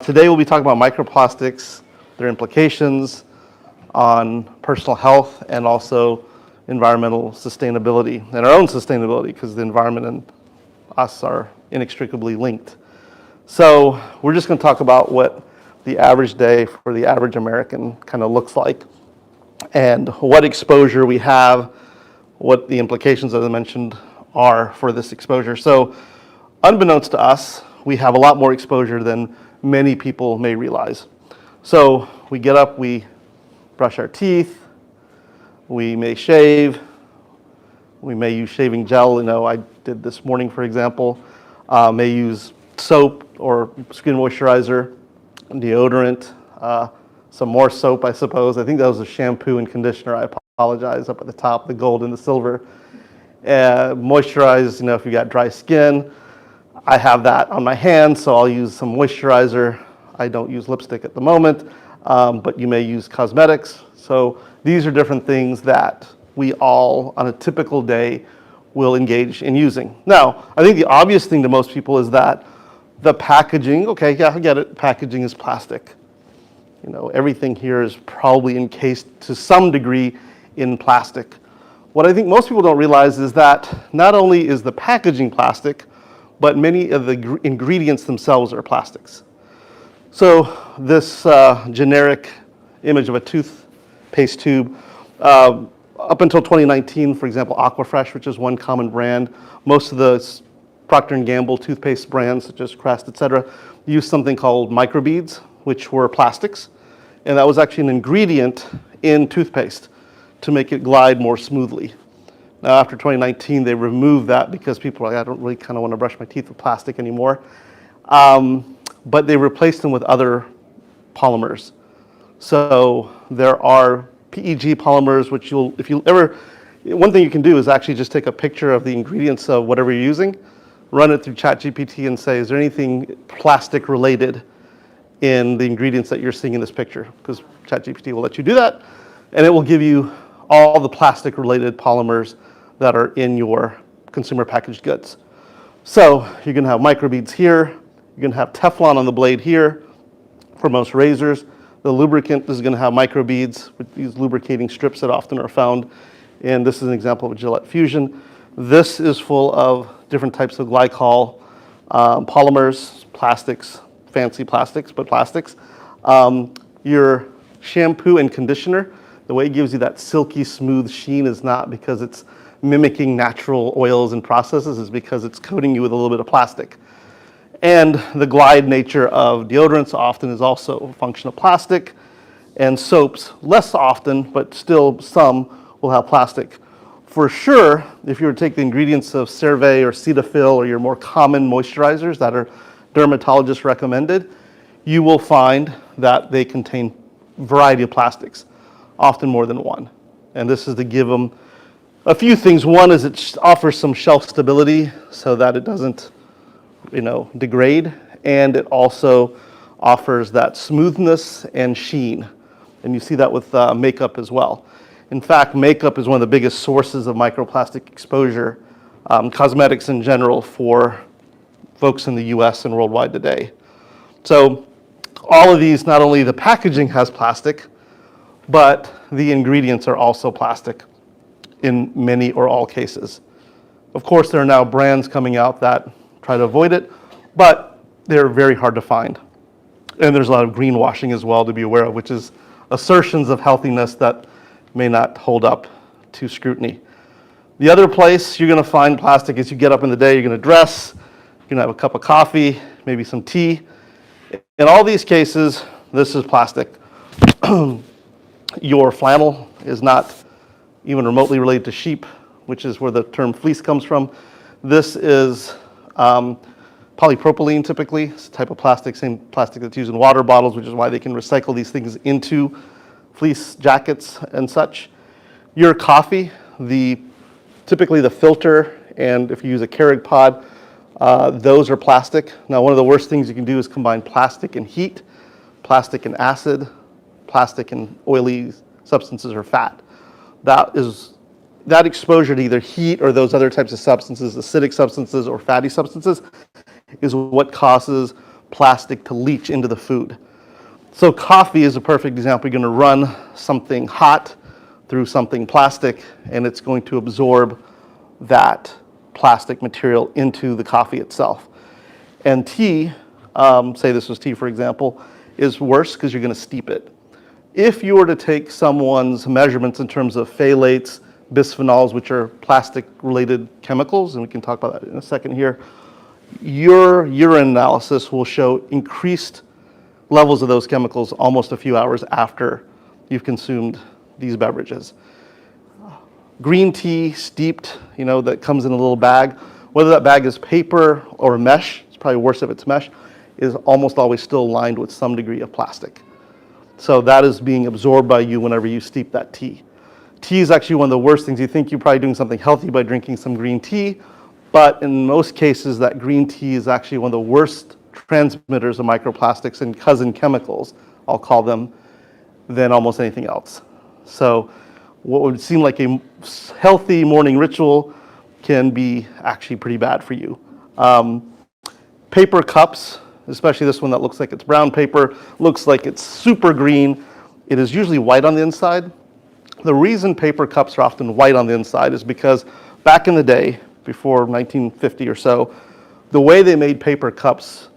Today we'll be talking about microplastics, their implications on personal health and also environmental sustainability and our own sustainability, because the environment and us are inextricably linked. So we're just going to talk about what the average day for the average American kind of looks like and what exposure we have, what the implications, as I mentioned, are for this exposure. So unbeknownst to us, we have a lot more exposure than many people may realize. So we get up, we brush our teeth, we may shave, we may use shaving gel. I did this morning, for example. May use soap or skin moisturizer, deodorant, some more soap, I suppose. I think that was a shampoo and conditioner. I apologize, up at the top, the gold and the silver. Moisturize, if you got dry skin. I have that on my hands, so I'll use some moisturizer. I don't use lipstick at the moment, but you may use cosmetics. So these are different things that we all, on a typical day, will engage in using. Now, I think the obvious thing to most people is that the packaging, okay, yeah, I get it, packaging is plastic. Everything here is probably encased to some degree in plastic. What I think most people don't realize is that not only is the packaging plastic, but many of the ingredients themselves are plastics. So this generic image of a toothpaste tube, up until 2019, for example, Aquafresh, which is one common brand, most of the Procter & Gamble toothpaste brands, such as Crest, et cetera, use something called microbeads, which were plastics. And that was actually an ingredient in toothpaste to make it glide more smoothly. Now, after 2019, they removed that because people are like, I don't really kind of want to brush my teeth with plastic anymore. But they replaced them with other polymers. So there are PEG polymers, which one thing you can do is actually just take a picture of the ingredients of whatever you're using, run it through ChatGPT and say, is there anything plastic related in the ingredients that you're seeing in this picture? Because ChatGPT will let you do that, and it will give you all the plastic related polymers that are in your consumer packaged goods. So you're going to have microbeads here, you're going to have Teflon on the blade here for most razors. The lubricant is going to have microbeads with these lubricating strips that often are found, and this is an example of a Gillette Fusion. This is full of different types of glycol polymers, plastics, fancy plastics, but plastics. Your shampoo and conditioner, the way it gives you that silky smooth sheen is not because it's mimicking natural oils and processes, is because it's coating you with a little bit of plastic. And the glide nature of deodorants often is also a function of plastic, and soaps less often, but still some will have plastic. For sure, if you were to take the ingredients of CeraVe or Cetaphil or your more common moisturizers that are dermatologist recommended, you will find that they contain a variety of plastics, often more than one. And this is to give them a few things. One is it offers some shelf stability so that it doesn't, degrade, and it also offers that smoothness and sheen. And you see that with makeup as well. In fact, makeup is one of the biggest sources of microplastic exposure, cosmetics in general, for folks in the US and worldwide today. So all of these, not only the packaging has plastic, but the ingredients are also plastic in many or all cases. Of course, there are now brands coming out that try to avoid it, but they're very hard to find. And there's a lot of greenwashing as well to be aware of, which is assertions of healthiness that may not hold up to scrutiny. The other place you're going to find plastic is you get up in the day, you're going to dress, you're going to have a cup of coffee, maybe some tea. In all these cases, this is plastic. Your flannel is not even remotely related to sheep, which is where the term fleece comes from. This is polypropylene typically. It's a type of plastic, same plastic that's used in water bottles, which is why they can recycle these things into fleece jackets and such. Your coffee, typically the filter, and if you use a Keurig pod, those are plastic. Now, one of the worst things you can do is combine plastic and heat, plastic and acid, plastic and oily substances or fat. That exposure to either heat or those other types of substances, acidic substances or fatty substances, is what causes plastic to leach into the food. So coffee is a perfect example. You're going to run something hot through something plastic, and it's going to absorb that plastic material into the coffee itself. And tea, say this was tea for example, is worse because you're going to steep it. If you were to take someone's measurements in terms of phthalates, bisphenols, which are plastic-related chemicals, and we can talk about that in a second here, your urine analysis will show increased levels of those chemicals almost a few hours after you've consumed these beverages. Green tea, steeped, that comes in a little bag, whether that bag is paper or mesh, it's probably worse if it's mesh, is almost always still lined with some degree of plastic. So that is being absorbed by you whenever you steep that tea. Tea is actually one of the worst things. You think you're probably doing something healthy by drinking some green tea, but in most cases that green tea is actually one of the worst transmitters of microplastics and cousin chemicals, I'll call them, than almost anything else. So what would seem like a healthy morning ritual can be actually pretty bad for you. Paper cups, especially this one that looks like it's brown paper, looks like it's super green. It is usually white on the inside. The reason paper cups are often white on the inside is because back in the day, before 1950 or so, the way they made paper cups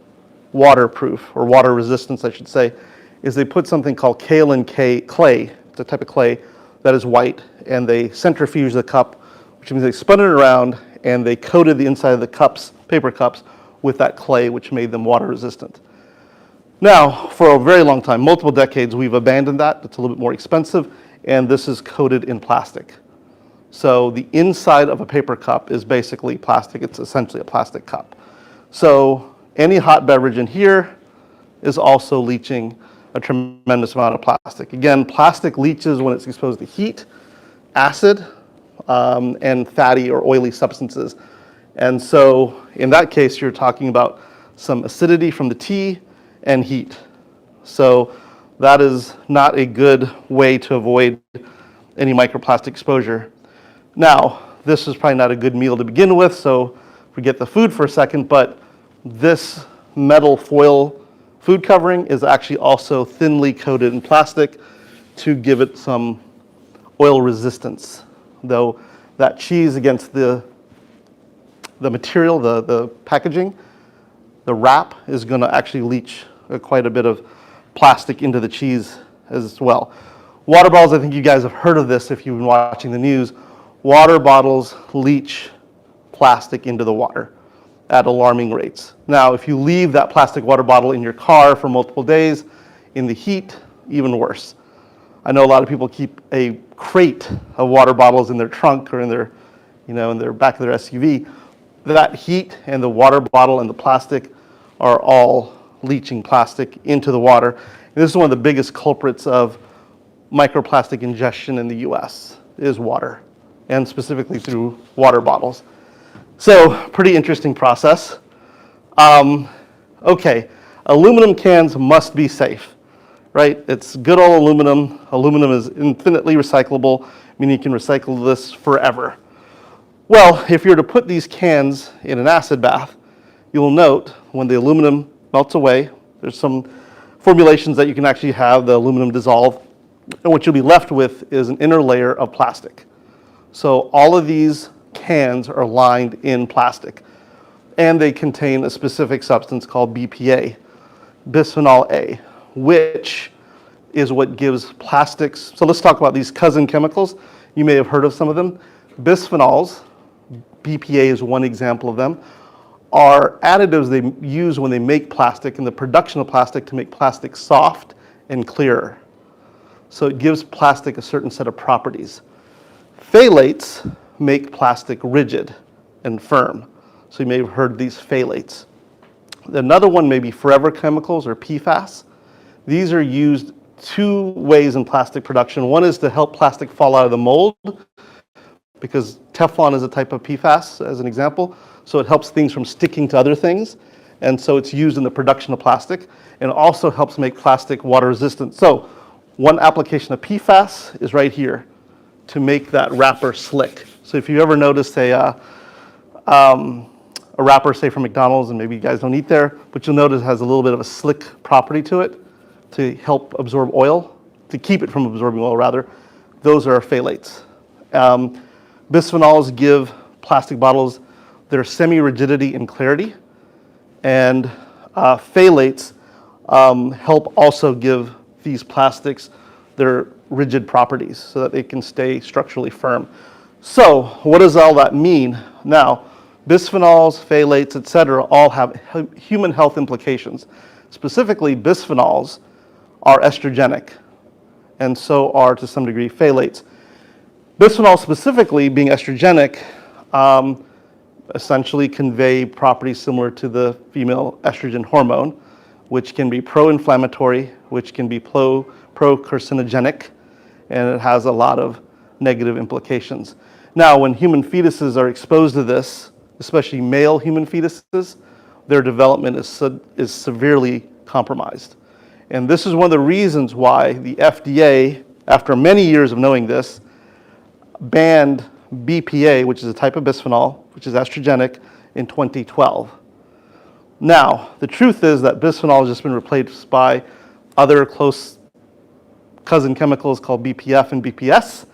waterproof, or water resistance I should say, is they put something called kaolin clay, it's a type of clay that is white, and they centrifuge the cup, which means they spun it around and they coated the inside of the cups, paper cups, with that clay, which made them water resistant. Now, for a very long time, multiple decades, we've abandoned that. It's a little bit more expensive, and this is coated in plastic. So the inside of a paper cup is basically plastic. It's essentially a plastic cup. So any hot beverage in here is also leaching a tremendous amount of plastic. Again, plastic leaches when it's exposed to heat, acid, and fatty or oily substances. And so in that case, you're talking about some acidity from the tea and heat. So that is not a good way to avoid any microplastic exposure. Now, this is probably not a good meal to begin with, so forget the food for a second, but this metal foil food covering is actually also thinly coated in plastic to give it some oil resistance. Though that cheese against the material, the packaging, the wrap is going to actually leach quite a bit of plastic into the cheese as well. Water bottles, I think you guys have heard of this if you've been watching the news. Water bottles leach plastic into the water at alarming rates. Now, if you leave that plastic water bottle in your car for multiple days in the heat, even worse. I know a lot of people keep a crate of water bottles in their trunk or in their, in their back of their SUV. That heat and the water bottle and the plastic are all leaching plastic into the water. And this is one of the biggest culprits of microplastic ingestion in the US is water, and specifically through water bottles. So, pretty interesting process. Okay, aluminum cans must be safe, right? It's good old aluminum. Aluminum is infinitely recyclable, meaning you can recycle this forever. Well, if you were to put these cans in an acid bath, you'll note when the aluminum melts away, there's some formulations that you can actually have the aluminum dissolve, and what you'll be left with is an inner layer of plastic. So all of these cans are lined in plastic, and they contain a specific substance called BPA, bisphenol A, which is what gives plastics. So let's talk about these cousin chemicals. You may have heard of some of them. Bisphenols, BPA is one example of them, are additives they use when they make plastic in the production of plastic to make plastic soft and clearer. So it gives plastic a certain set of properties. Phthalates make plastic rigid and firm. So you may have heard these phthalates. Another one may be forever chemicals or PFAS. These are used two ways in plastic production. One is to help plastic fall out of the mold, because Teflon is a type of PFAS, as an example. So it helps things from sticking to other things. And so it's used in the production of plastic, and also helps make plastic water resistant. So one application of PFAS is right here, to make that wrapper slick. So if you ever noticed a a wrapper, say from McDonald's, and maybe you guys don't eat there, but you'll notice it has a little bit of a slick property to it to help absorb oil, to keep it from absorbing oil rather. Those are phthalates. Bisphenols give plastic bottles their semi-rigidity and clarity, and phthalates help also give these plastics their rigid properties so that they can stay structurally firm. So what does all that mean? Now, bisphenols, phthalates, etc., all have human health implications. Specifically, bisphenols are estrogenic, and so are, to some degree, phthalates. Bisphenols specifically, being estrogenic, essentially convey properties similar to the female estrogen hormone, which can be pro-inflammatory, which can be pro-carcinogenic, and it has a lot of negative implications. Now, when human fetuses are exposed to this, especially male human fetuses, their development is severely compromised. And this is one of the reasons why the FDA, after many years of knowing this, banned BPA, which is a type of bisphenol, which is estrogenic, in 2012. Now, the truth is that bisphenol has just been replaced by other close cousin chemicals called BPF and BPS,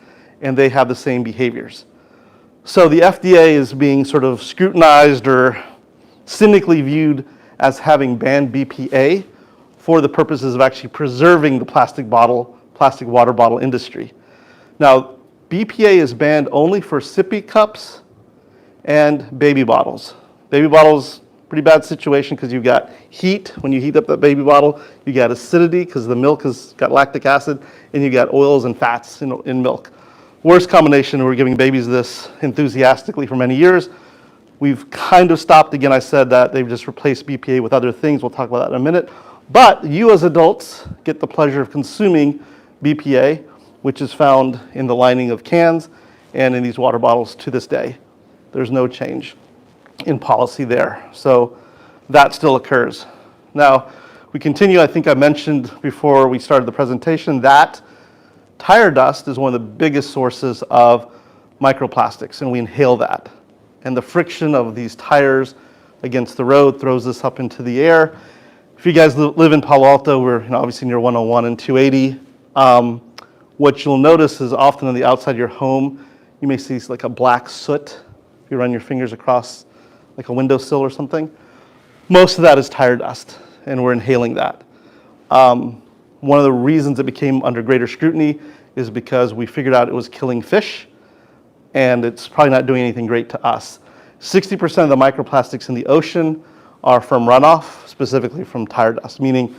and they have the same behaviors. So the FDA is being sort of scrutinized or cynically viewed as having banned BPA for the purposes of actually preserving the plastic water bottle industry. Now, BPA is banned only for sippy cups and baby bottles. Baby bottles, pretty bad situation because you've got heat. When you heat up that baby bottle, you got acidity because the milk has got lactic acid, and you got oils and fats in milk. Worst combination. We're giving babies this enthusiastically for many years. We've kind of stopped. Again, I said that they've just replaced BPA with other things. We'll talk about that in a minute. But you as adults get the pleasure of consuming BPA, which is found in the lining of cans and in these water bottles to this day. There's no change in policy there. So that still occurs. Now, we continue. I think I mentioned before we started the presentation that tire dust is one of the biggest sources of microplastics, and we inhale that. And the friction of these tires against the road throws this up into the air. If you guys live in Palo Alto, we're obviously near 101 and 280. What you'll notice is often on the outside of your home, you may see like a black soot if you run your fingers across like a windowsill or something. Most of that is tire dust, and we're inhaling that. One of the reasons it became under greater scrutiny is because we figured out it was killing fish, and it's probably not doing anything great to us. 60% of the microplastics in the ocean are from runoff, specifically from tire dust, meaning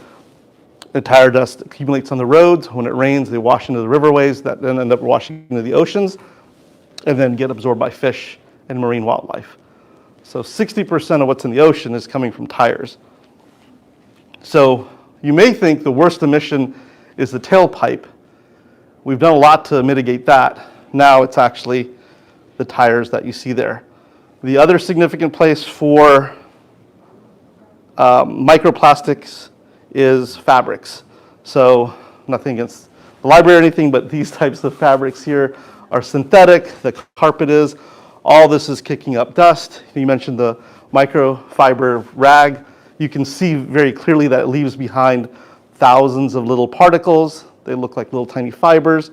the tire dust accumulates on the roads. When it rains, they wash into the riverways that then end up washing into the oceans and then get absorbed by fish and marine wildlife. So 60% of what's in the ocean is coming from tires. So you may think the worst emission is the tailpipe. We've done a lot to mitigate that. Now it's actually the tires that you see there. The other significant place for microplastics is fabrics. So nothing against the library or anything, but these types of fabrics here are synthetic. The carpet is. All this is kicking up dust. You mentioned the microfiber rag. You can see very clearly that it leaves behind thousands of little particles. They look like little tiny fibers.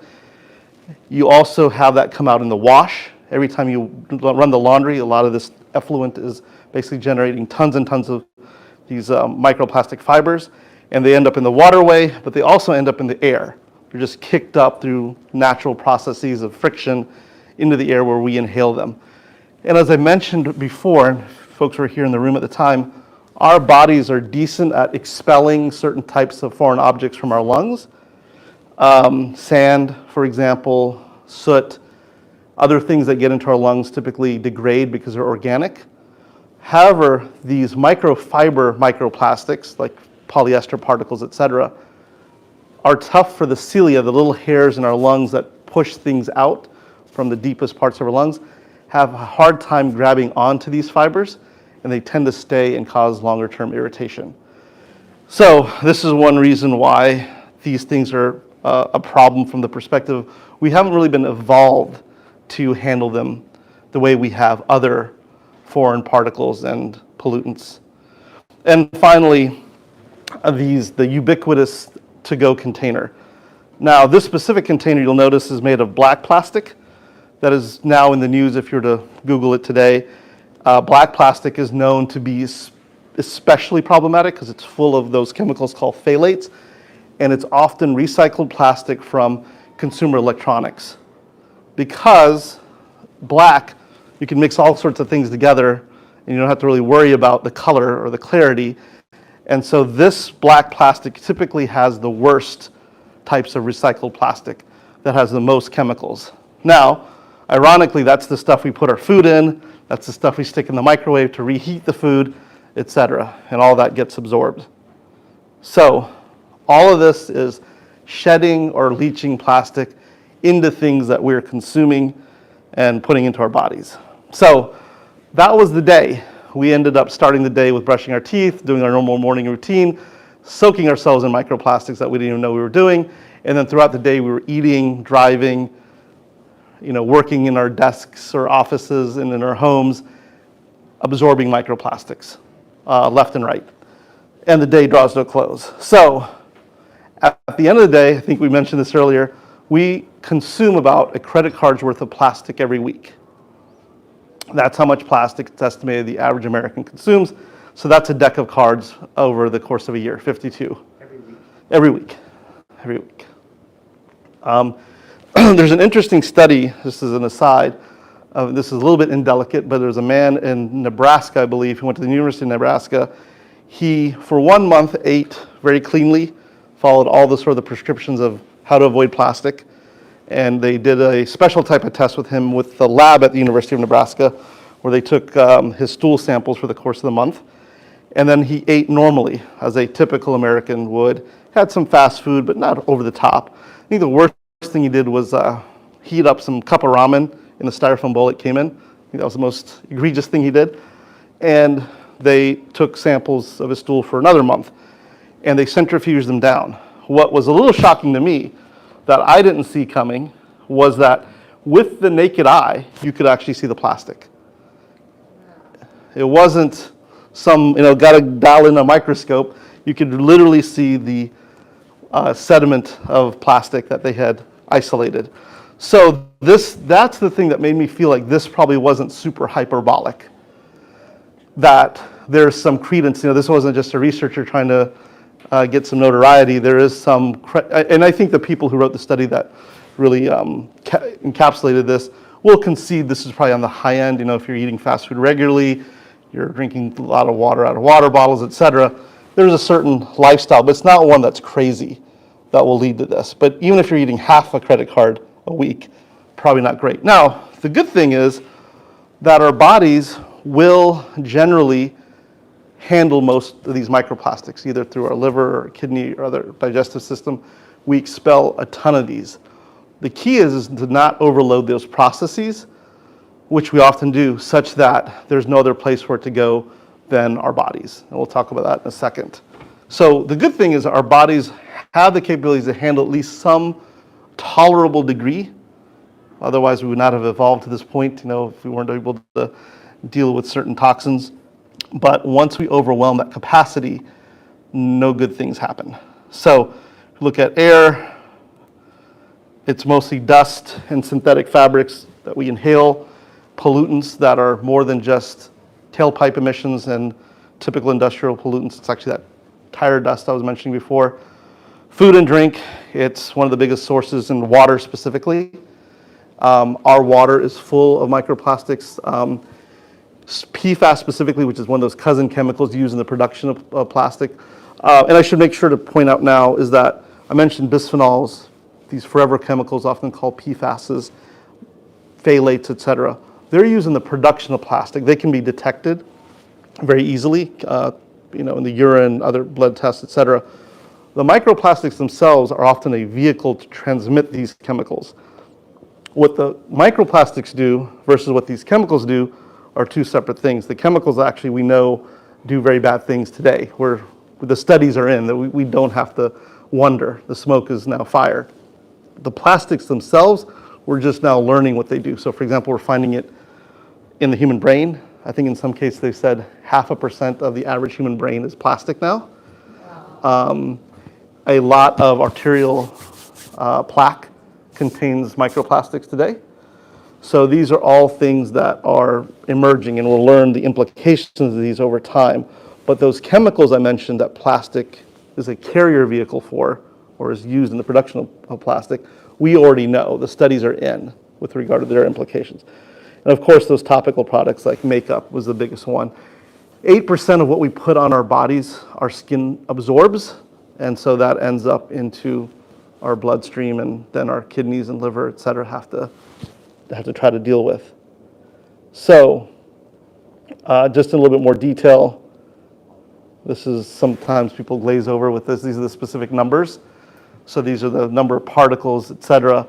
You also have that come out in the wash. Every time you run the laundry, a lot of this effluent is basically generating tons and tons of these microplastic fibers, and they end up in the waterway, but they also end up in the air. They're just kicked up through natural processes of friction into the air where we inhale them. And as I mentioned before, and folks were here in the room at the time, our bodies are decent at expelling certain types of foreign objects from our lungs. Sand, for example, soot, other things that get into our lungs typically degrade because they're organic. However, these microfiber microplastics, like polyester particles, etc., are tough for the cilia, the little hairs in our lungs that push things out from the deepest parts of our lungs, have a hard time grabbing onto these fibers, and they tend to stay and cause longer-term irritation. So this is one reason why these things are a problem from the perspective we haven't really been evolved to handle them the way we have other foreign particles and pollutants. And finally, the ubiquitous to-go container. Now, this specific container, you'll notice, is made of black plastic. That is now in the news if you were to Google it today. Black plastic is known to be especially problematic because it's full of those chemicals called phthalates, and it's often recycled plastic from consumer electronics. Because black, you can mix all sorts of things together, and you don't have to really worry about the color or the clarity. And so this black plastic typically has the worst types of recycled plastic that has the most chemicals. Now, ironically, that's the stuff we put our food in, that's the stuff we stick in the microwave to reheat the food, etc., and all that gets absorbed. So, all of this is shedding or leaching plastic into things that we're consuming and putting into our bodies. So, that was the day. We ended up starting the day with brushing our teeth, doing our normal morning routine, soaking ourselves in microplastics that we didn't even know we were doing, and then throughout the day we were eating, driving, working in our desks or offices and in our homes, absorbing microplastics left and right. And the day draws to a close. So at the end of the day, I think we mentioned this earlier, we consume about a credit card's worth of plastic every week. That's how much plastic it's estimated the average American consumes. So that's a deck of cards over the course of a year, 52. Every week? Every week. Every week. There's an interesting study, this is an aside, this is a little bit indelicate, but there's a man in Nebraska, I believe, who went to the University of Nebraska. He, for 1 month, ate very cleanly, followed all the sort of the prescriptions of how to avoid plastic. And they did a special type of test with him with the lab at the University of Nebraska, where they took his stool samples for the course of the month. And then he ate normally, as a typical American would. Had some fast food, but not over the top. I think the worst thing he did was heat up some cup of ramen in the styrofoam bowl it came in. I think that was the most egregious thing he did. And they took samples of his stool for another month, and they centrifuged them down. What was a little shocking to me that I didn't see coming was that with the naked eye, you could actually see the plastic. It wasn't some, got to dial in a microscope. You could literally see the sediment of plastic that they had isolated. So that's the thing that made me feel like this probably wasn't super hyperbolic. That there's some credence, this wasn't just a researcher trying to get some notoriety. There is some, and I think the people who wrote the study that really encapsulated this will concede this is probably on the high end. If you're eating fast food regularly, you're drinking a lot of water out of water bottles, etc. There's a certain lifestyle, but it's not one that's crazy that will lead to this. But even if you're eating half a credit card a week, probably not great. Now, the good thing is that our bodies will generally handle most of these microplastics, either through our liver or kidney or other digestive system. We expel a ton of these. The key is to not overload those processes, which we often do, such that there's no other place for it to go than our bodies. And we'll talk about that in a second. So the good thing is our bodies have the capabilities to handle at least some tolerable degree. Otherwise, we would not have evolved to this point, if we weren't able to deal with certain toxins. But once we overwhelm that capacity, no good things happen. So if you look at air, it's mostly dust and synthetic fabrics that we inhale, pollutants that are more than just tailpipe emissions and typical industrial pollutants. It's actually that tire dust I was mentioning before. Food and drink, it's one of the biggest sources in water specifically. Our water is full of microplastics. PFAS specifically, which is one of those cousin chemicals used in the production of plastic. And I should make sure to point out now is that I mentioned bisphenols, these forever chemicals often called PFASs, phthalates, etc. They're used in the production of plastic. They can be detected very easily, in the urine, other blood tests, etc. The microplastics themselves are often a vehicle to transmit these chemicals. What the microplastics do versus what these chemicals do are two separate things. The chemicals actually we know do very bad things today, where the studies are in that we don't have to wonder. The smoke is now fire. The plastics themselves, we're just now learning what they do. So for example, we're finding it in the human brain. I think in some cases they said 0.5% of the average human brain is plastic now. A lot of arterial plaque contains microplastics today. So these are all things that are emerging, and we'll learn the implications of these over time. But those chemicals I mentioned that plastic is a carrier vehicle for, or is used in the production of plastic, we already know. The studies are in with regard to their implications. And of course, those topical products like makeup was the biggest one. 8% of what we put on our bodies, our skin absorbs, and so that ends up into our bloodstream, and then our kidneys and liver, et cetera, have to try to deal with. So, just in a little bit more detail, this is sometimes people glaze over with this. These are the specific numbers. So these are the number of particles, et cetera,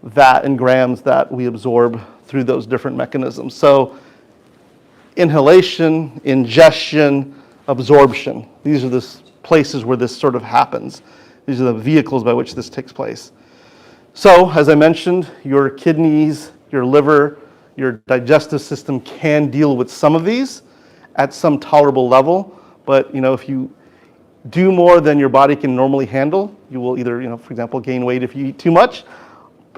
that in grams that we absorb through those different mechanisms. So inhalation, ingestion, absorption. These are the places where this sort of happens. These are the vehicles by which this takes place. So, as I mentioned, your kidneys, your liver, your digestive system can deal with some of these at some tolerable level, but if you do more than your body can normally handle, you will either, for example, gain weight if you eat too much,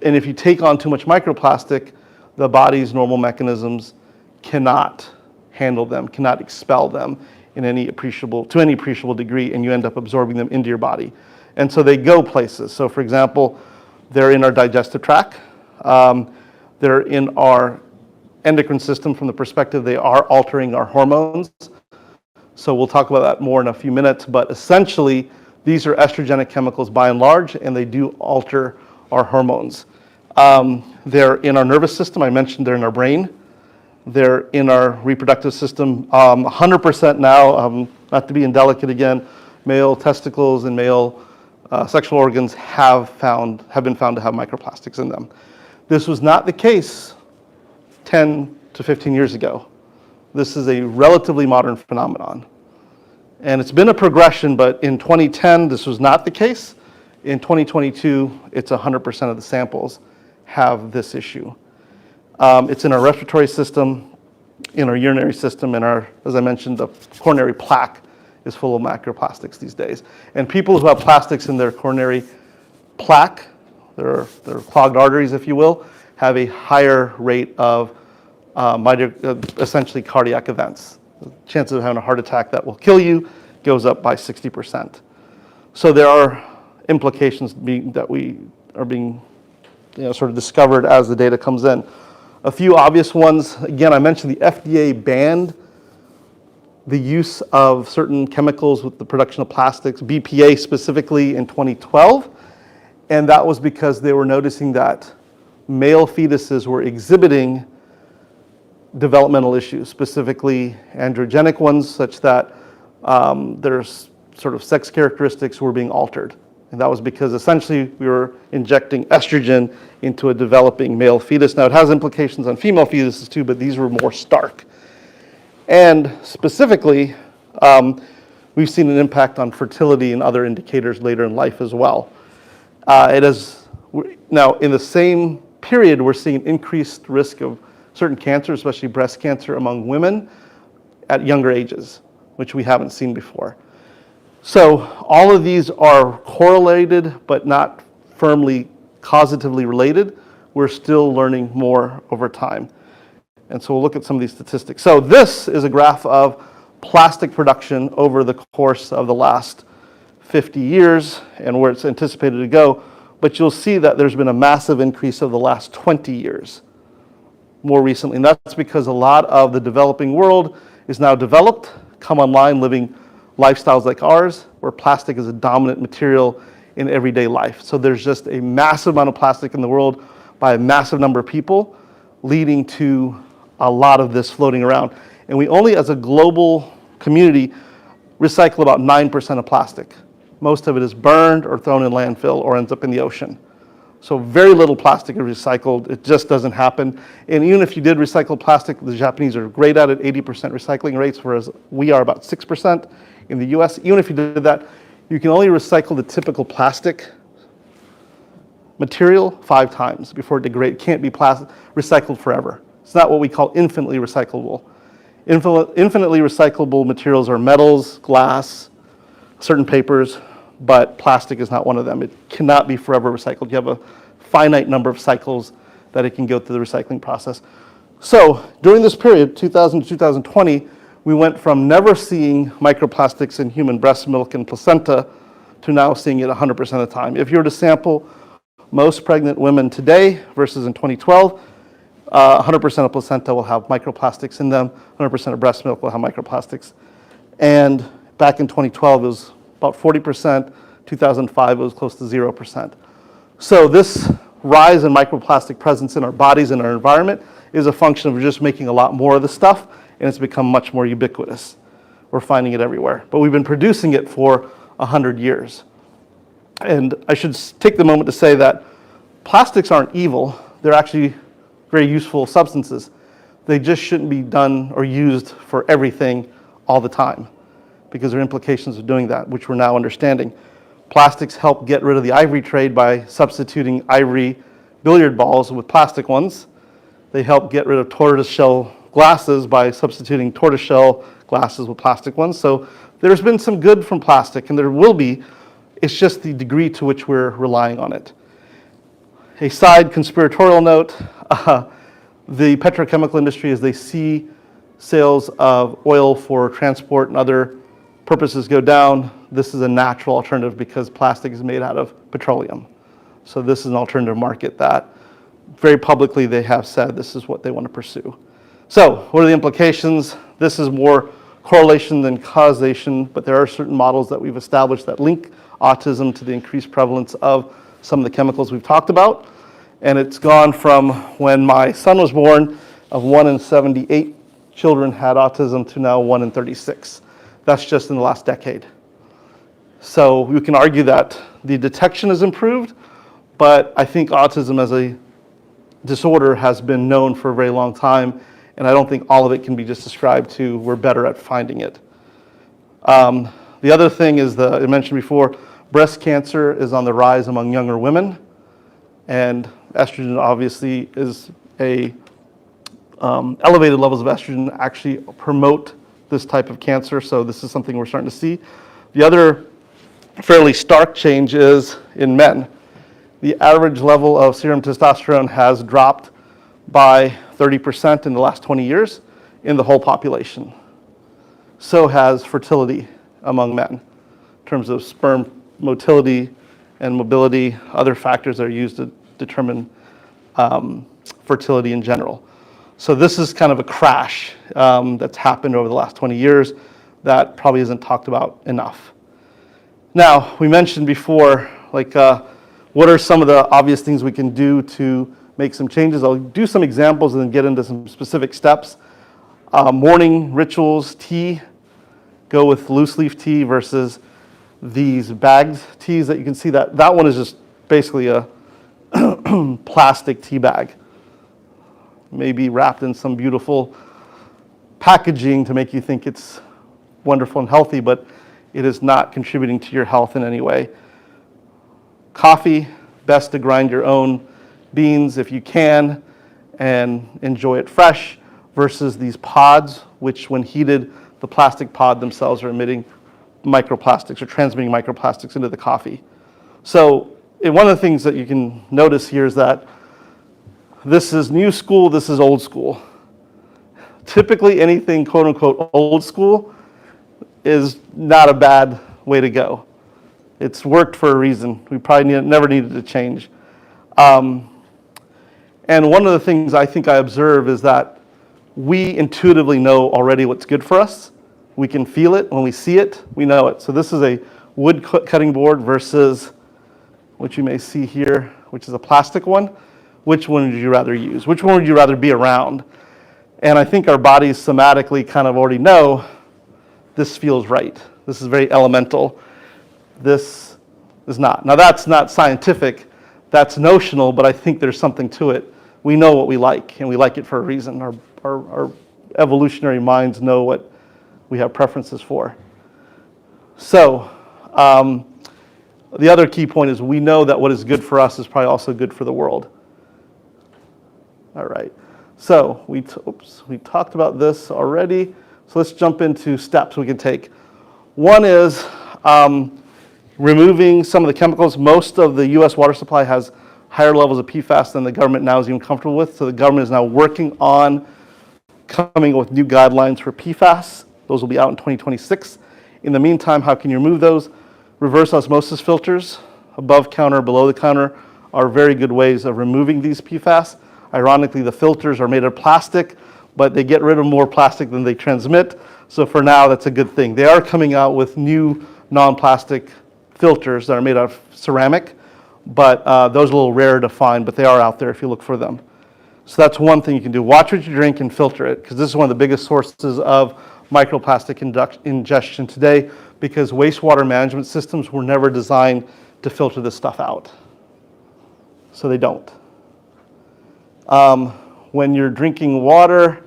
and if you take on too much microplastic, the body's normal mechanisms cannot handle them, cannot expel them to any appreciable degree, and you end up absorbing them into your body. And so they go places. So for example, they're in our digestive tract. They're in our endocrine system from the perspective they are altering our hormones. So we'll talk about that more in a few minutes, but essentially these are estrogenic chemicals by and large, and they do alter our hormones. They're in our nervous system. I mentioned they're in our brain. They're in our reproductive system. 100% now, not to be indelicate again, male testicles and male sexual organs have been found to have microplastics in them. This was not the case 10 to 15 years ago. This is a relatively modern phenomenon. And it's been a progression, but in 2010, this was not the case. In 2022, it's 100% of the samples have this issue. It's in our respiratory system, in our urinary system, and as I mentioned, the coronary plaque is full of microplastics these days. And people who have plastics in their coronary plaque, their clogged arteries, if you will, have a higher rate of essentially cardiac events. The chances of having a heart attack that will kill you goes up by 60%. So there are implications that we are being sort of discovered as the data comes in. A few obvious ones. Again, I mentioned the FDA banned the use of certain chemicals with the production of plastics, BPA specifically, in 2012. And that was because they were noticing that male fetuses were exhibiting developmental issues, specifically androgenic ones, such that their sort of sex characteristics were being altered. And that was because essentially we were injecting estrogen into a developing male fetus. Now it has implications on female fetuses too, but these were more stark. And specifically, we've seen an impact on fertility and other indicators later in life as well. Now in the same period, we're seeing increased risk of certain cancers, especially breast cancer among women at younger ages, which we haven't seen before. So all of these are correlated, but not firmly causatively related. We're still learning more over time. And so we'll look at some of these statistics. So this is a graph of plastic production over the course of the last 50 years and where it's anticipated to go. But you'll see that there's been a massive increase over the last 20 years, more recently. And that's because a lot of the developing world is now developed, come online, living lifestyles like ours, where plastic is a dominant material in everyday life. So there's just a massive amount of plastic in the world by a massive number of people, leading to a lot of this floating around. And we only, as a global community, recycle about 9% of plastic. Most of it is burned or thrown in landfill or ends up in the ocean. So very little plastic is recycled. It just doesn't happen. And even if you did recycle plastic, the Japanese are great at it, 80% recycling rates, whereas we are about 6% in the US. Even if you did that, you can only recycle the typical plastic material 5 times before it degrades. It can't be recycled forever. It's not what we call infinitely recyclable. Infinitely recyclable materials are metals, glass, certain papers, but plastic is not one of them. It cannot be forever recycled. You have a finite number of cycles that it can go through the recycling process. So during this period, 2000 to 2020, we went from never seeing microplastics in human breast milk and placenta to now seeing it 100% of the time. If you were to sample most pregnant women today versus in 2012, 100% of placenta will have microplastics in them, 100% of breast milk will have microplastics. And back in 2012, it was about 40%, 2005, it was close to 0%. So this rise in microplastic presence in our bodies and our environment is a function of just making a lot more of the stuff, and it's become much more ubiquitous. We're finding it everywhere. But we've been producing it for 100 years. And I should take the moment to say that plastics aren't evil. They're actually very useful substances. They just shouldn't be done or used for everything all the time, because there are implications of doing that, which we're now understanding. Plastics help get rid of the ivory trade by substituting ivory billiard balls with plastic ones. They help get rid of tortoiseshell glasses by substituting tortoiseshell glasses with plastic ones. So there's been some good from plastic, and there will be. It's just the degree to which we're relying on it. A side conspiratorial note, the petrochemical industry, as they see sales of oil for transport and other purposes go down, this is a natural alternative because plastic is made out of petroleum. So this is an alternative market that very publicly they have said this is what they want to pursue. So what are the implications? This is more correlation than causation, but there are certain models that we've established that link autism to the increased prevalence of some of the chemicals we've talked about. And it's gone from when my son was born, of 1 in 78 children had autism, to now 1 in 36. That's just in the last decade. So we can argue that the detection has improved, but I think autism as a disorder has been known for a very long time, and I don't think all of it can be just ascribed to we're better at finding it. The other thing is, I mentioned before, breast cancer is on the rise among younger women, and estrogen obviously is elevated levels of estrogen actually promote this type of cancer, so this is something we're starting to see. The other fairly stark change is in men. The average level of serum testosterone has dropped by 30% in the last 20 years in the whole population. So has fertility among men in terms of sperm motility and mobility, other factors that are used to determine fertility in general. So this is kind of a crash that's happened over the last 20 years that probably isn't talked about enough. Now, we mentioned before, what are some of the obvious things we can do to make some changes? I'll do some examples and then get into some specific steps. Morning rituals, tea, go with loose leaf tea versus these bagged teas that you can see. That one is just basically a plastic tea bag, maybe wrapped in some beautiful packaging to make you think it's wonderful and healthy, but it is not contributing to your health in any way. Coffee, best to grind your own beans if you can and enjoy it fresh, versus these pods, which when heated, the plastic pod themselves are emitting microplastics or transmitting microplastics into the coffee. So one of the things that you can notice here is that this is new school, this is old school. Typically anything quote unquote old school is not a bad way to go. It's worked for a reason. We probably never needed to change. And one of the things I think I observe is that we intuitively know already what's good for us. We can feel it. When we see it, we know it. So this is a wood cutting board versus what you may see here, which is a plastic one. Which one would you rather use? Which one would you rather be around? And I think our bodies somatically kind of already know this feels right. This is very elemental. This is not. Now that's not scientific, that's notional, but I think there's something to it. We know what we like, and we like it for a reason. Our evolutionary minds know what we have preferences for. So the other key point is we know that what is good for us is probably also good for the world. All right. So we talked about this already. So let's jump into steps we can take. One is removing some of the chemicals. Most of the U.S. water supply has higher levels of PFAS than the government now is even comfortable with. So the government is now working on coming up with new guidelines for PFAS. Those will be out in 2026. In the meantime, how can you remove those? Reverse osmosis filters, above counter, below the counter, are very good ways of removing these PFAS. Ironically, the filters are made of plastic, but they get rid of more plastic than they transmit. So for now, that's a good thing. They are coming out with new non-plastic filters that are made out of ceramic, but those are a little rarer to find, but they are out there if you look for them. So that's one thing you can do. Watch what you drink and filter it, because this is one of the biggest sources of microplastic ingestion today, because wastewater management systems were never designed to filter this stuff out. So they don't. When you're drinking water,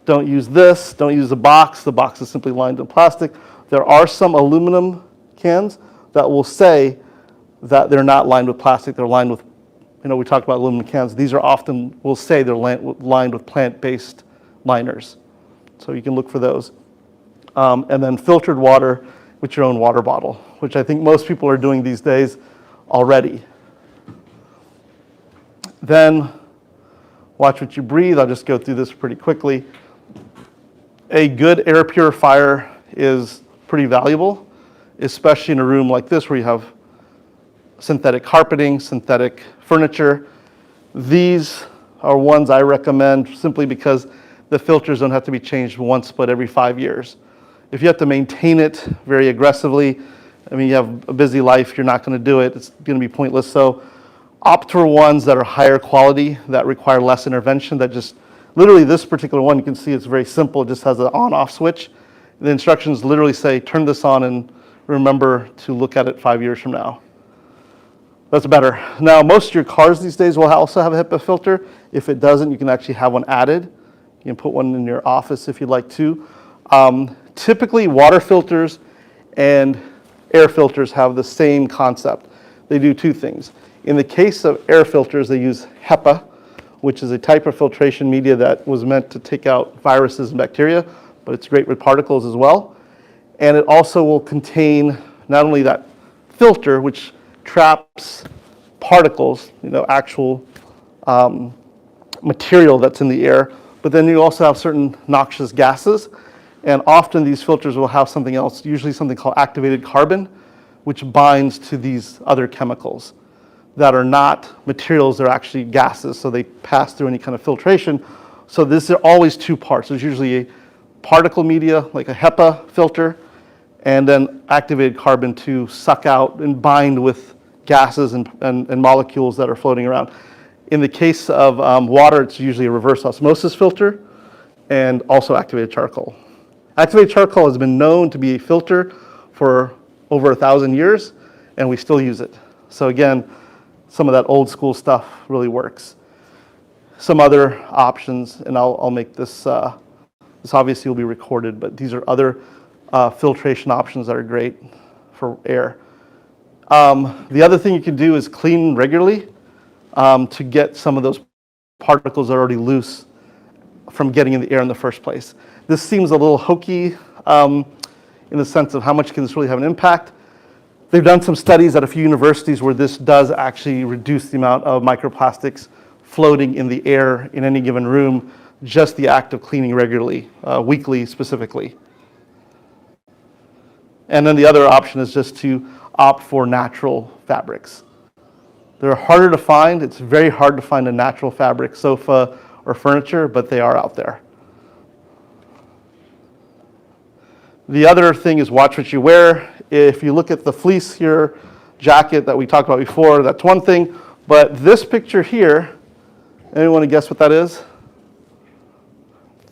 don't use this, don't use the box. The box is simply lined in plastic. There are some aluminum cans that will say that they're not lined with plastic, they're lined with, we talked about aluminum cans. These are often, will say they're lined with plant-based liners. So you can look for those. And then filtered water with your own water bottle, which I think most people are doing these days already. Then watch what you breathe. I'll just go through this pretty quickly. A good air purifier is pretty valuable, especially in a room like this where you have synthetic carpeting, synthetic furniture. These are ones I recommend simply because the filters don't have to be changed once but every 5 years. If you have to maintain it very aggressively, you have a busy life, you're not going to do it, it's going to be pointless. So opt for ones that are higher quality, that require less intervention, that just, literally this particular one, you can see it's very simple, it just has an on-off switch. The instructions literally say, turn this on and remember to look at it 5 years from now. That's better. Now, most of your cars these days will also have a HEPA filter. If it doesn't, you can actually have one added. You can put one in your office if you'd like to. Typically, water filters and air filters have the same concept. They do two things. In the case of air filters, they use HEPA, which is a type of filtration media that was meant to take out viruses and bacteria, but it's great with particles as well. And it also will contain not only that filter, which traps particles, actual material that's in the air, but then you also have certain noxious gases. And often these filters will have something else, usually something called activated carbon, which binds to these other chemicals that are not materials, they're actually gases, so they pass through any kind of filtration. So these are always two parts. There's usually a particle media, like a HEPA filter, and then activated carbon to suck out and bind with gases and molecules that are floating around. In the case of water, it's usually a reverse osmosis filter and also activated charcoal. Activated charcoal has been known to be a filter for over 1,000 years, and we still use it. So again, some of that old school stuff really works. Some other options, and I'll make this, this obviously will be recorded, but these are other filtration options that are great for air. The other thing you can do is clean regularly to get some of those particles that are already loose from getting in the air in the first place. This seems a little hokey in the sense of how much can this really have an impact. They've done some studies at a few universities where this does actually reduce the amount of microplastics floating in the air in any given room, just the act of cleaning regularly, weekly specifically. And then the other option is just to opt for natural fabrics. They're harder to find. It's very hard to find a natural fabric sofa or furniture, but they are out there. The other thing is watch what you wear. If you look at the fleece here, jacket that we talked about before, that's one thing. But this picture here, anyone want to guess what that is?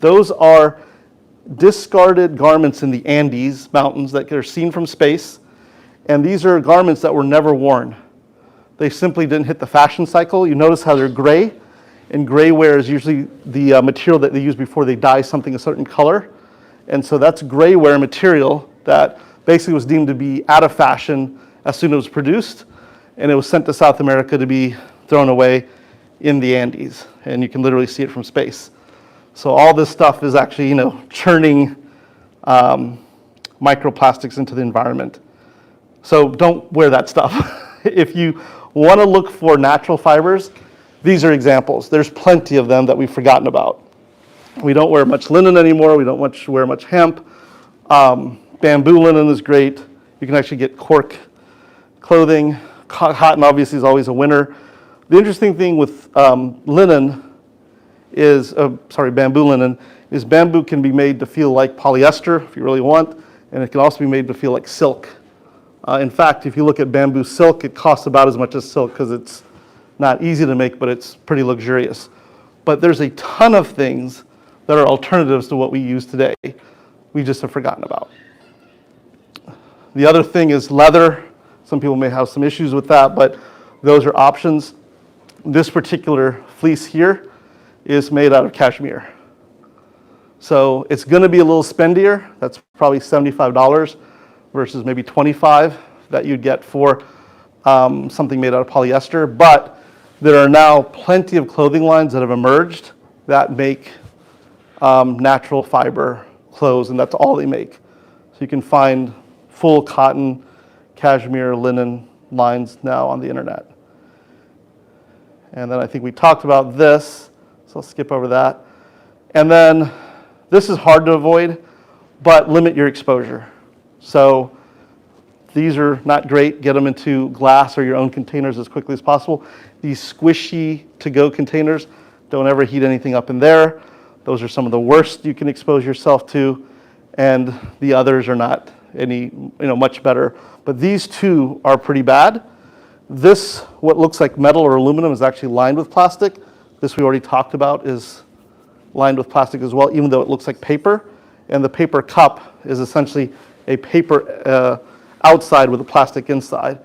Those are discarded garments in the Andes Mountains that are seen from space. And these are garments that were never worn. They simply didn't hit the fashion cycle. You notice how they're gray. And gray wear is usually the material that they use before they dye something a certain color. And so that's gray wear material that basically was deemed to be out of fashion as soon as it was produced. And it was sent to South America to be thrown away. in the Andes, and you can literally see it from space. So all this stuff is actually, churning microplastics into the environment. So don't wear that stuff. If you want to look for natural fibers, these are examples. There's plenty of them that we've forgotten about. We don't wear much linen anymore. We don't wear much hemp. Bamboo linen is great. You can actually get cork clothing. Cotton obviously is always a winner. The interesting thing with bamboo linen, is bamboo can be made to feel like polyester if you really want, and it can also be made to feel like silk. In fact, if you look at bamboo silk, it costs about as much as silk because it's not easy to make, but it's pretty luxurious. But there's a ton of things that are alternatives to what we use today. We just have forgotten about. The other thing is leather. Some people may have some issues with that, but those are options. This particular fleece here is made out of cashmere. So it's going to be a little spendier. That's probably $75 versus maybe $25 that you'd get for something made out of polyester. But there are now plenty of clothing lines that have emerged that make natural fiber clothes, and that's all they make. So you can find full cotton, cashmere, linen lines now on the internet. And then I think we talked about this, so I'll skip over that. And then this is hard to avoid, but limit your exposure. So these are not great. Get them into glass or your own containers as quickly as possible. These squishy to-go containers, don't ever heat anything up in there. Those are some of the worst you can expose yourself to, and the others are not any, much better. But these two are pretty bad. This, what looks like metal or aluminum, is actually lined with plastic. This we already talked about is lined with plastic as well, even though it looks like paper. And the paper cup is essentially a paper outside with a plastic inside.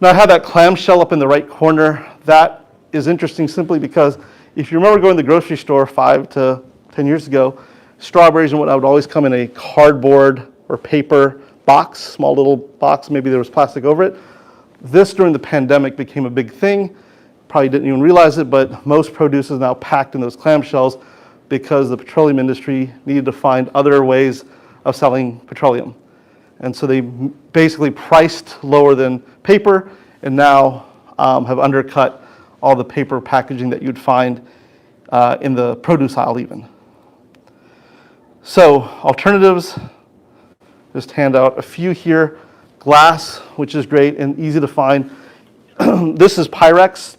Now I have that clamshell up in the right corner. That is interesting simply because if you remember going to the grocery store 5 to 10 years ago, strawberries and whatnot would always come in a cardboard or paper box, small little box, maybe there was plastic over it. This during the pandemic became a big thing. Probably didn't even realize it, but most produce is now packed in those clamshells because the petroleum industry needed to find other ways of selling petroleum. And so they basically priced lower than paper and now have undercut all the paper packaging that you'd find in the produce aisle even. So alternatives, just hand out a few here. Glass, which is great and easy to find. This is Pyrex.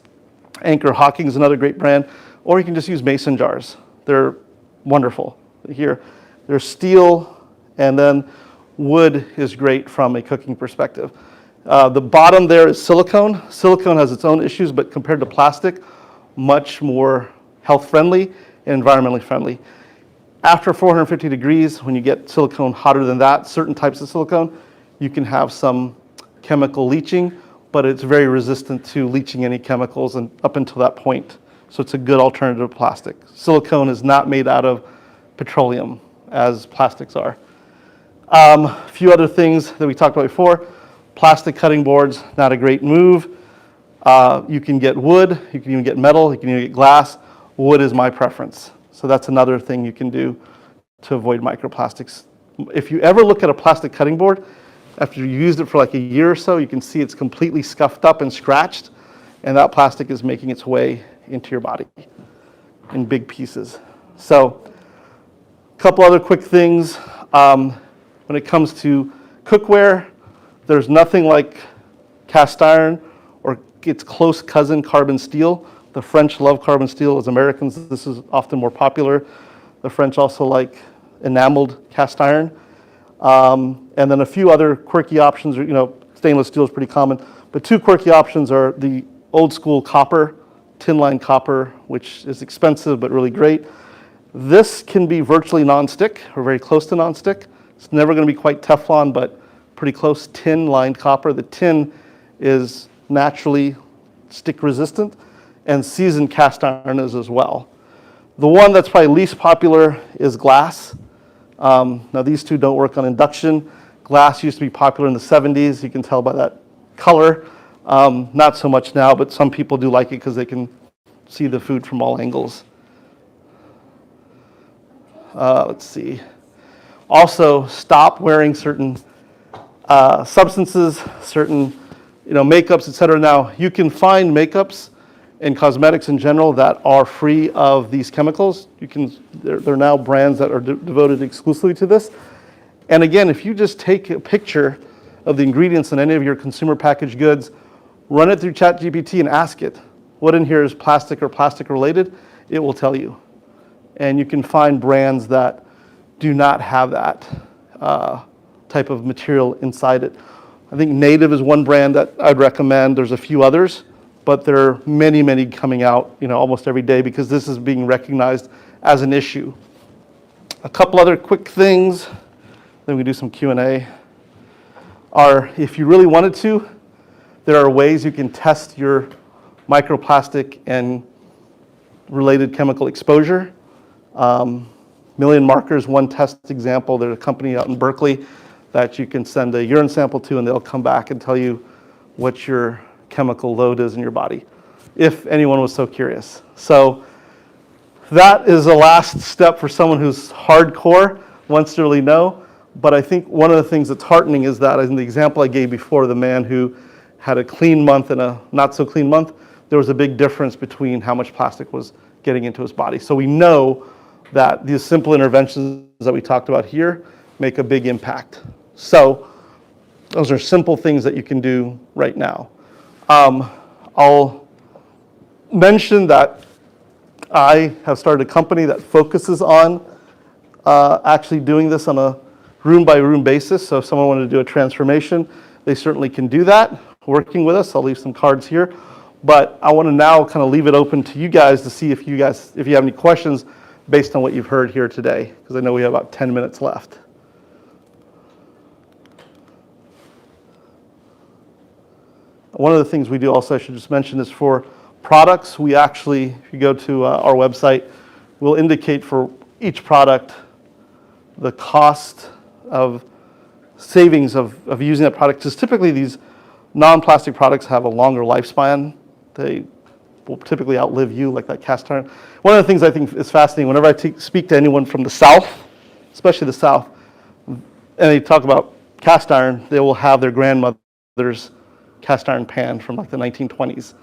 Anchor Hocking is another great brand. Or you can just use mason jars. They're wonderful. Here, there's steel, and then wood is great from a cooking perspective. The bottom there is silicone. Silicone has its own issues, but compared to plastic, much more health friendly and environmentally friendly. After 450 degrees, when you get silicone hotter than that, certain types of silicone, you can have some chemical leaching, but it's very resistant to leaching any chemicals and up until that point. So it's a good alternative to plastic. Silicone is not made out of petroleum as plastics are. A few other things that we talked about before. Plastic cutting boards, not a great move. You can get wood, you can even get metal, you can even get glass. Wood is my preference. So that's another thing you can do to avoid microplastics. If you ever look at a plastic cutting board, after you used it for like a year or so, you can see it's completely scuffed up and scratched, and that plastic is making its way into your body in big pieces. So a couple other quick things. When it comes to cookware, there's nothing like cast iron or its close cousin, carbon steel. The French love carbon steel. As Americans, this is often more popular. The French also like enameled cast iron. And then a few other quirky options, stainless steel is pretty common, but two quirky options are the old school copper, tin line copper, which is expensive but really great. This can be virtually non-stick or very close to non-stick. It's never going to be quite Teflon, but pretty close. Tin lined copper. The tin is naturally stick resistant, and seasoned cast iron is as well. The one that's probably least popular is glass. Now these two don't work on induction. Glass used to be popular in the 70s. You can tell by that color. Not so much now, but some people do like it because they can see the food from all angles. Let's see. Also, stop wearing certain substances, certain makeups, etc. Now, you can find makeups and cosmetics in general that are free of these chemicals. There are now brands that are devoted exclusively to this. And again, if you just take a picture of the ingredients in any of your consumer packaged goods, run it through ChatGPT and ask it, what in here is plastic or plastic related? It will tell you. And you can find brands that do not have that type of material inside it. I think Native is one brand that I'd recommend. There's a few others, but there are many, many coming out, almost every day because this is being recognized as an issue. A couple other quick things, then we do some Q&A, are if you really wanted to, there are ways you can test your microplastic and related chemical exposure. Million Markers, one test example. There's a company out in Berkeley that you can send a urine sample to and they'll come back and tell you what your chemical load is in your body, if anyone was so curious. So that is the last step for someone who's hardcore, wants to really know. But I think one of the things that's heartening is that in the example I gave before, the man who had a clean month and a not so clean month, there was a big difference between how much plastic was getting into his body. So we know that these simple interventions that we talked about here make a big impact. So those are simple things that you can do right now. I'll mention that I have started a company that focuses on actually doing this on a room-by-room basis. So if someone wanted to do a transformation, they certainly can do that, working with us. I'll leave some cards here. But I want to now kind of leave it open to you guys to see if you have any questions based on what you've heard here today, because I know we have about 10 minutes left. One of the things we do also, I should just mention, is for products, we actually, if you go to our website, we'll indicate for each product the cost of savings of using that product, because typically these non-plastic products have a longer lifespan. They will typically outlive you, like that cast iron. One of the things I think is fascinating, whenever I speak to anyone from the South, especially the South, and they talk about cast iron, they will have their grandmother's cast iron pan from like the 1920s.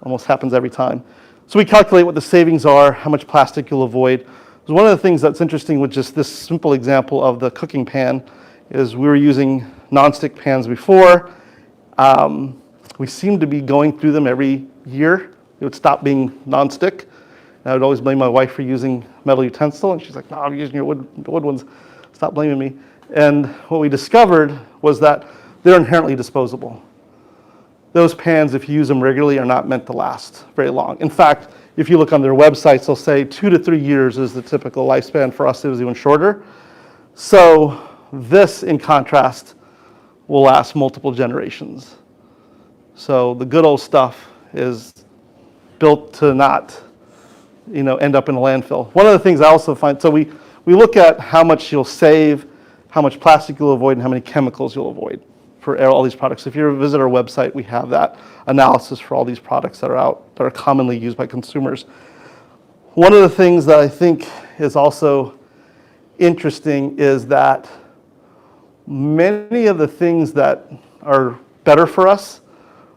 Almost happens every time. So we calculate what the savings are, how much plastic you'll avoid. So one of the things that's interesting with just this simple example of the cooking pan is we were using nonstick pans before. We seem to be going through them every year. It would stop being nonstick. And I would always blame my wife for using metal utensil, and she's like, no, I'm using your wood ones. Stop blaming me. And what we discovered was that they're inherently disposable. Those pans, if you use them regularly, are not meant to last very long. In fact, if you look on their websites, they'll say 2 to 3 years is the typical lifespan. For us, it was even shorter. So this, in contrast, will last multiple generations. So the good old stuff is built to not, end up in a landfill. One of the things I also find, so we look at how much you'll save, how much plastic you'll avoid, and how many chemicals you'll avoid for all these products. If you visit our website, we have that analysis for all these products that are out, that are commonly used by consumers. One of the things that I think is also interesting is that many of the things that are better for us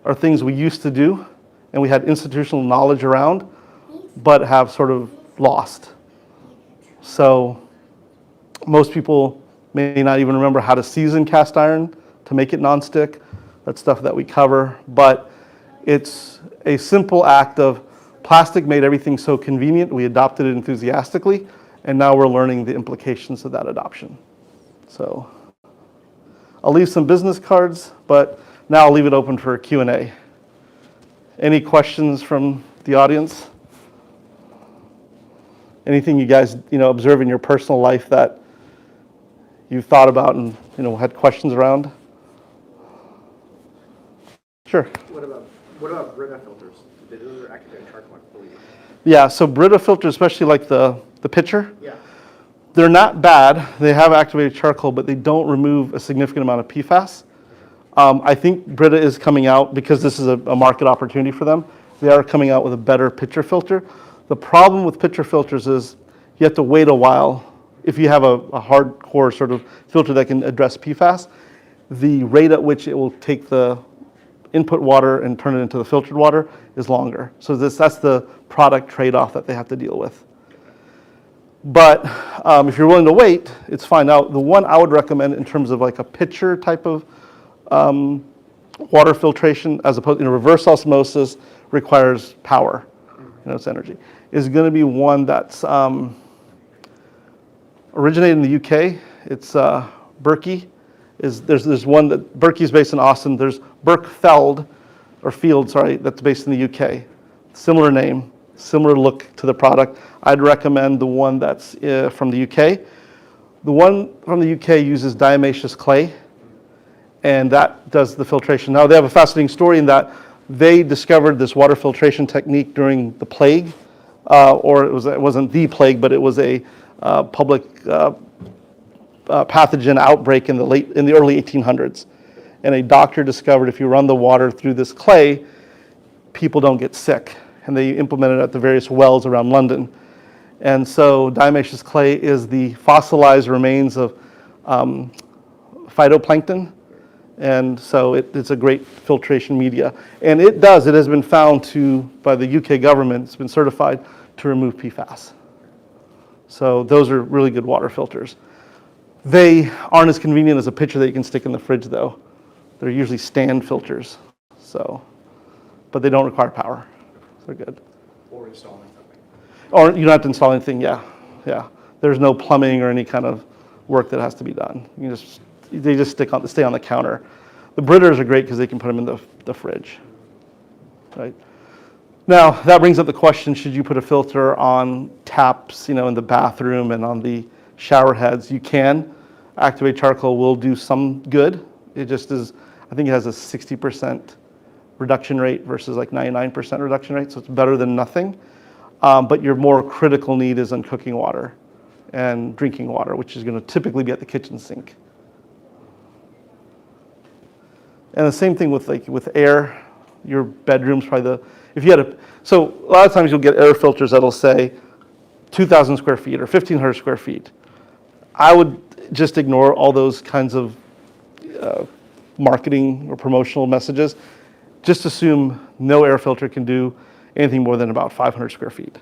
are things we used to do and we had institutional knowledge around, but have sort of lost. So most people may not even remember how to season cast iron to make it nonstick. That's stuff that we cover, but it's a simple act of plastic made everything so convenient, we adopted it enthusiastically, and now we're learning the implications of that adoption. So I'll leave some business cards, but now I'll leave it open for Q&A. Any questions from the audience? Anything you guys, observe in your personal life that you've thought about and, had questions around? Sure. What about Brita filters? Those are activated charcoal, I believe. Yeah, so Brita filters, especially like the pitcher, Yeah. they're not bad. They have activated charcoal, but they don't remove a significant amount of PFAS. I think Brita is coming out because this is a market opportunity for them, they are coming out with a better pitcher filter. The problem with pitcher filters is you have to wait a while. If you have a hardcore sort of filter that can address PFAS, the rate at which it will take the input water and turn it into the filtered water is longer. So that's the product trade-off that they have to deal with. But if you're willing to wait, it's fine. Now, the one I would recommend in terms of like a pitcher type of water filtration, as opposed to reverse osmosis, requires power, it's energy, is going to be one that's originated in the UK. It's Berkey. There's one that Berkey is based in Austin. There's Field, that's based in the UK. Similar name, similar look to the product. I'd recommend the one that's from the UK. The one from the UK uses diatomaceous clay, and that does the filtration. Now, they have a fascinating story in that they discovered this water filtration technique during the plague, or it wasn't the plague, but it was a public pathogen outbreak in the early 1800s. And a doctor discovered if you run the water through this clay, people don't get sick. And they implemented it at the various wells around London. And so diatomaceous clay is the fossilized remains of phytoplankton. And so it's a great filtration media. And it has been found by the UK government, it's been certified to remove PFAS. So those are really good water filters. They aren't as convenient as a pitcher that you can stick in the fridge, though. They're usually stand filters, but they don't require power. So they're good. Or installing something. Or you don't have to install anything, yeah. There's no plumbing or any kind of work that has to be done. They just stay on the counter. The Britters are great because they can put them in the fridge, right? Now, that brings up the question, should you put a filter on taps, in the bathroom and on the shower heads? You can. Activate charcoal will do some good. It just is, I think it has a 60% reduction rate versus like 99% reduction rate, so it's better than nothing. But your more critical need is on cooking water and drinking water, which is going to typically be at the kitchen sink. And the same thing with air. Your bedroom's probably so a lot of times you'll get air filters that'll say 2,000 square feet or 1,500 square feet. I would just ignore all those kinds of marketing or promotional messages. Just assume no air filter can do anything more than about 500 square feet,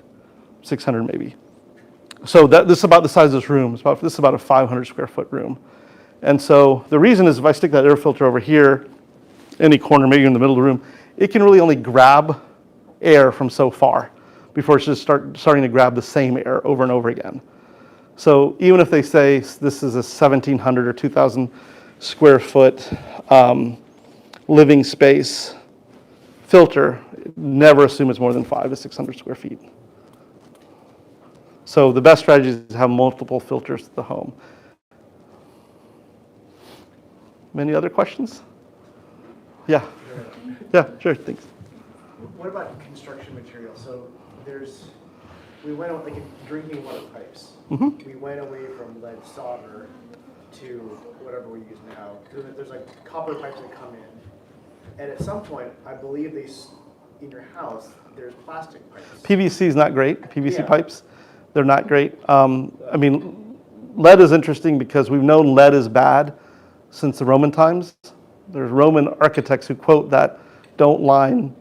600 maybe. So this is about the size of this room. This is about a 500 square foot room. And so the reason is if I stick that air filter over here, any corner, maybe in the middle of the room, it can really only grab air from so far before it's just starting to grab the same air over and over again. So even if they say this is a 1,700 or 2,000 square foot living space filter, never assume it's more than 500 to 600 square feet. So the best strategy is to have multiple filters to the home. Any other questions? Yeah, sure, thanks. What about construction material? So we went out like in drinking water pipes. Mm-hmm. We went away from lead solder to whatever we use now. There's like copper pipes that come in. And at some point, I believe in your house, there's plastic pipes. PVC is not great, PVC pipes. They're not great. Lead is interesting because we've known lead is bad since the Roman times. There's Roman architects who quote that don't line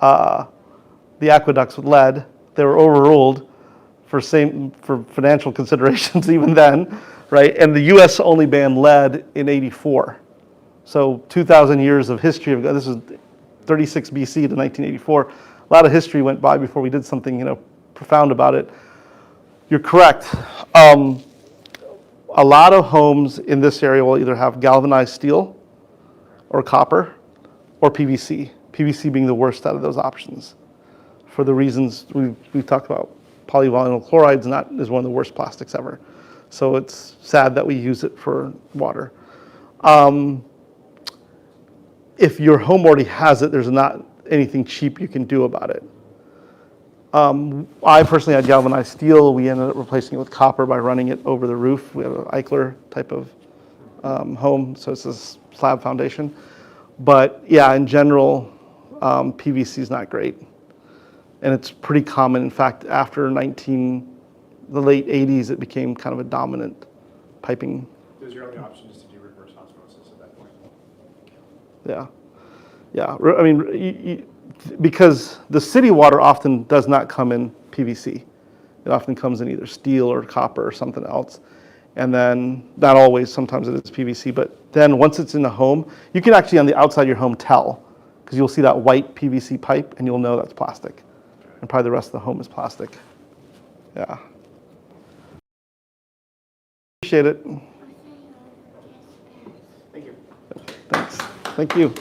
the aqueducts with lead. They were overruled for financial considerations even then, right? And the U.S. only banned lead in '84. So 2,000 years of history. This is 36 BC to 1984. A lot of history went by before we did something, profound about it. You're correct. A lot of homes in this area will either have galvanized steel or copper or PVC. PVC being the worst out of those options for the reasons we've talked about. Polyvinyl chloride is one of the worst plastics ever. So it's sad that we use it for water. If your home already has it, there's not anything cheap you can do about it. I personally had galvanized steel. We ended up replacing it with copper by running it over the roof. We have an Eichler type of home, so it's a slab foundation. But yeah, in general, PVC is not great. and it's pretty common. In fact, after the late 80s, it became kind of a dominant piping. It was your only option just to do reverse osmosis at that point. Yeah, yeah. I mean, because the city water often does not come in PVC. It often comes in either steel or copper or something else. And then, not always, sometimes it is PVC, but then once it's in the home, you can actually on the outside of your home tell, because you'll see that white PVC pipe and you'll know that's plastic. And probably the rest of the home is plastic. Yeah. Appreciate it. Thank you. Thanks. Thank you.